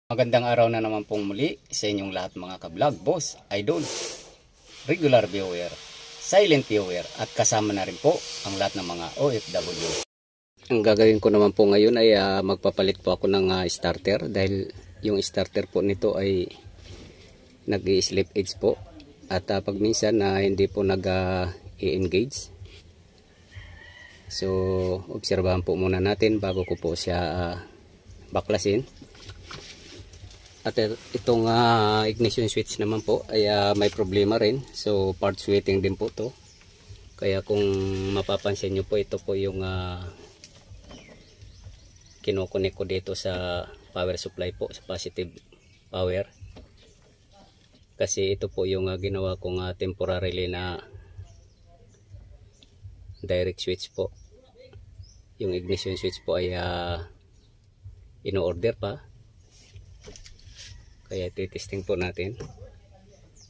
Magandang araw na naman pong muli sa inyong lahat mga ka-vlog, boss, idol, regular viewer, silent viewer at kasama na rin po ang lahat ng mga OFW. Ang gagawin ko naman po ngayon ay magpapalit po ako ng starter dahil yung starter po nito ay nag-i-slip edge po at pag minsan hindi po nag-i-engage. So obserbahan po muna natin bago ko po siya baklasin. At itong ignition switch naman po ay may problema rin. So part sweating din po to. Kaya kung mapapansin nyo po, ito po yung kinukunik ko dito sa power supply po, sa positive power. Kasi ito po yung ginawa kong temporarily na direct switch po. Yung ignition switch po ay ino-order pa. Kaya titesting po natin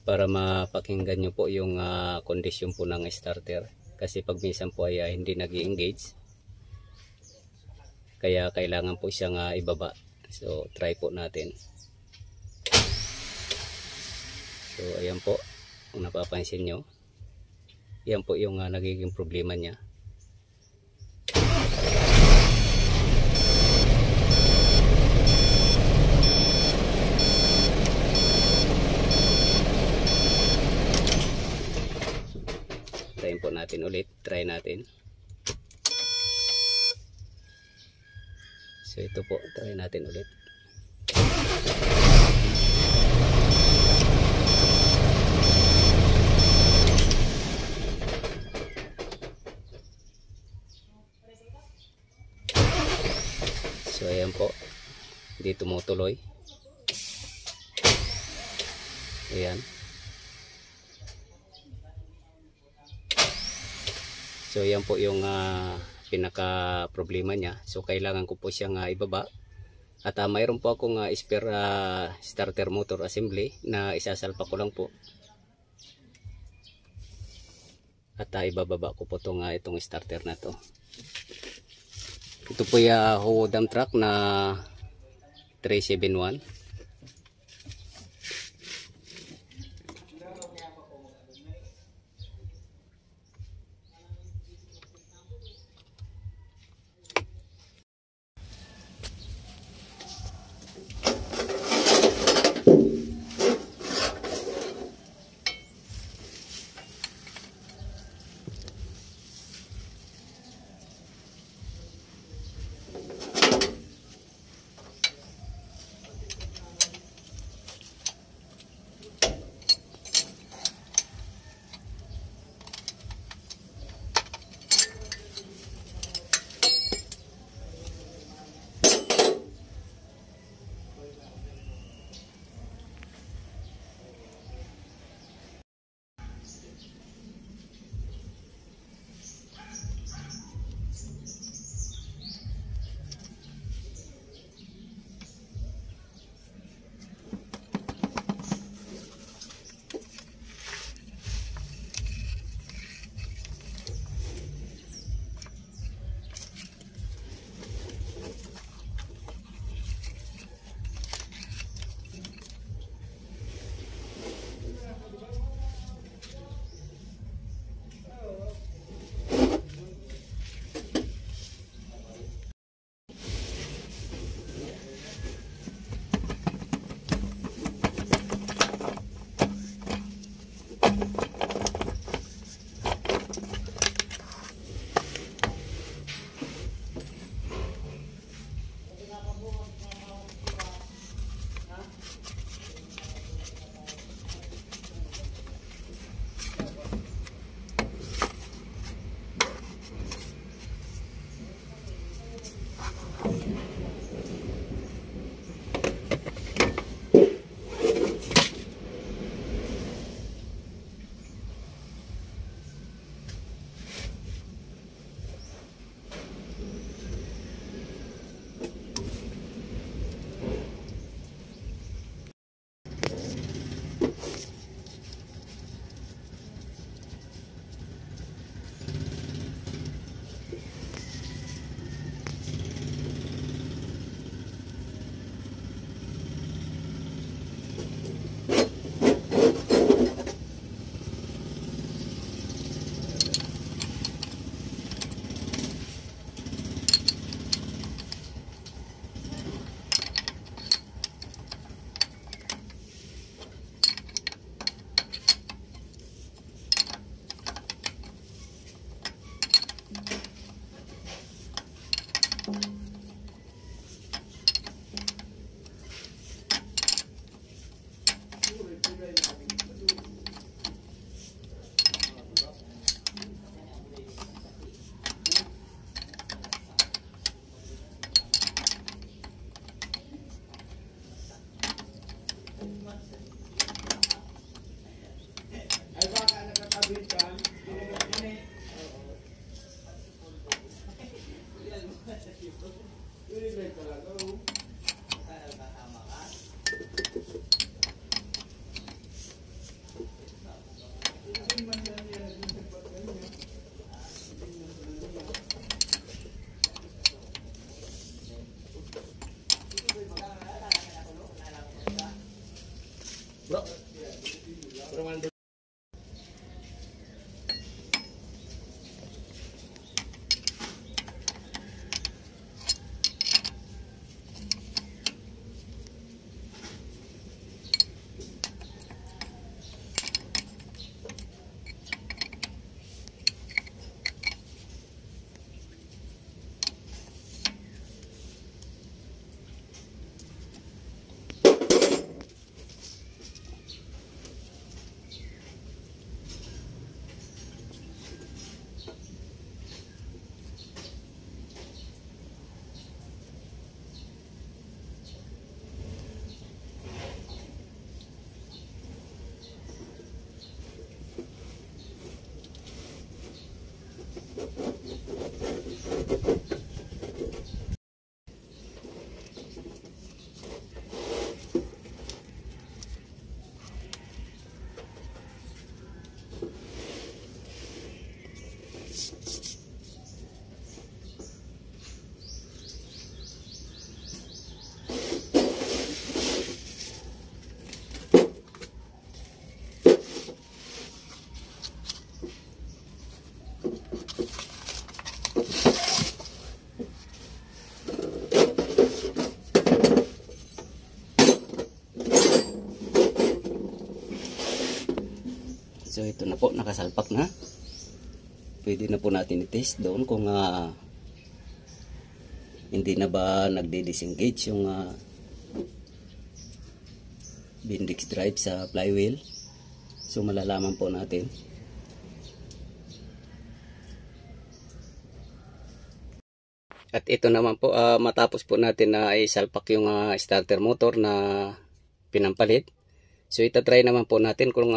para mapakinggan nyo po yung kondisyon po ng starter. Kasi pag minsan po ay hindi nag-i-engage. Kaya kailangan po siyang ibaba. So try po natin. So ayan po, kung napapansin nyo, yan po yung nagiging problema niya. Try po natin ulit, try natin. So ito po, try natin ulit. So ayan po, hindi tumutuloy. Ayan. So yan po yung pinaka problema niya. So kailangan ko po siyang ibaba. At mayroon po akong spare starter motor assembly na isasalpa ko lang po. At ibababa ko po itong starter na to. Ito po yung Howo dump truck na 371. So ito na po, nakasalpak na. Pwede na po natin i-test doon kung hindi na ba nagde-disengage yung Bendix drive sa flywheel. So malalaman po natin. At ito naman po, matapos po natin na isalpak yung starter motor na pinampalit. So itatry naman po natin kung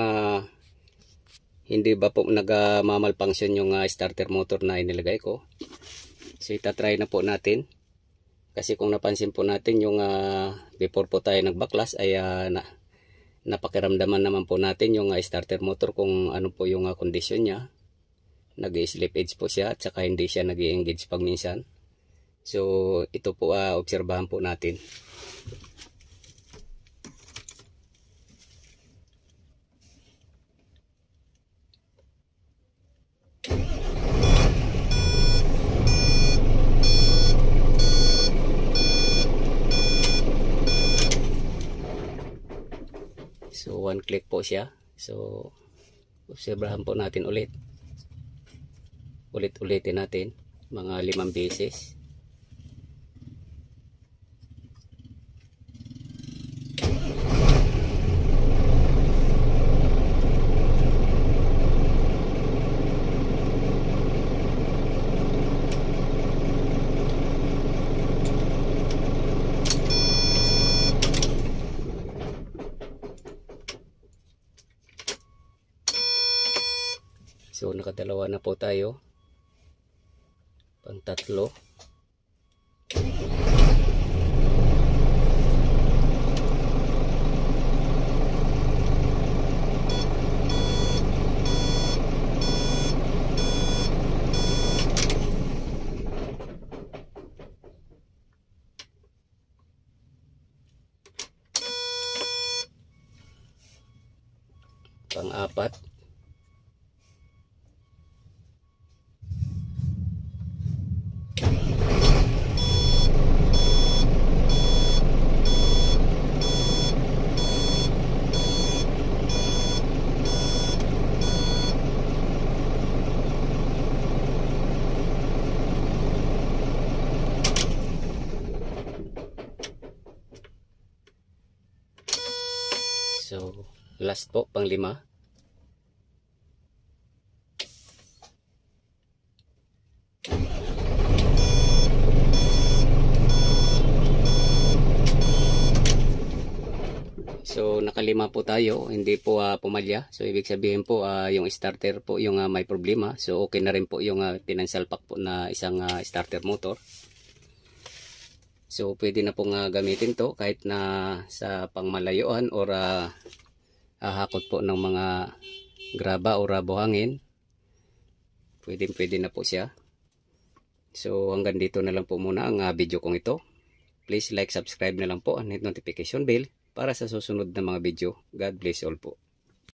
hindi ba po nagmamalfunction yung starter motor na inilagay ko. So itatry na po natin. Kasi kung napansin po natin yung before po tayo nagbaklas ay napakiramdaman naman po natin yung starter motor kung ano po yung kondisyon niya. Nag-slip edge po siya at saka hindi siya nag-engage pag minsan. So ito po obserbahan po natin. So one click po siya. So obserbahan po natin ulit. Ulit-ulitin natin mga 5 beses. So nakadalawa na po tayo. Pang tatlo. Pang apat. So, last po, pang 5. So, nakalima po tayo, hindi po pumalya. So, ibig sabihin po, yung starter po yung may problema. So, okay na rin po yung pinansalpak po na isang starter motor. So, pwede na pong gamitin to kahit na sa pangmalayuan or hahakot po ng mga graba o buhangin. Pwede na po siya. So, hanggang dito na lang po muna ang video kong ito. Please like, subscribe na lang po and hit notification bell para sa susunod na mga video. God bless all po.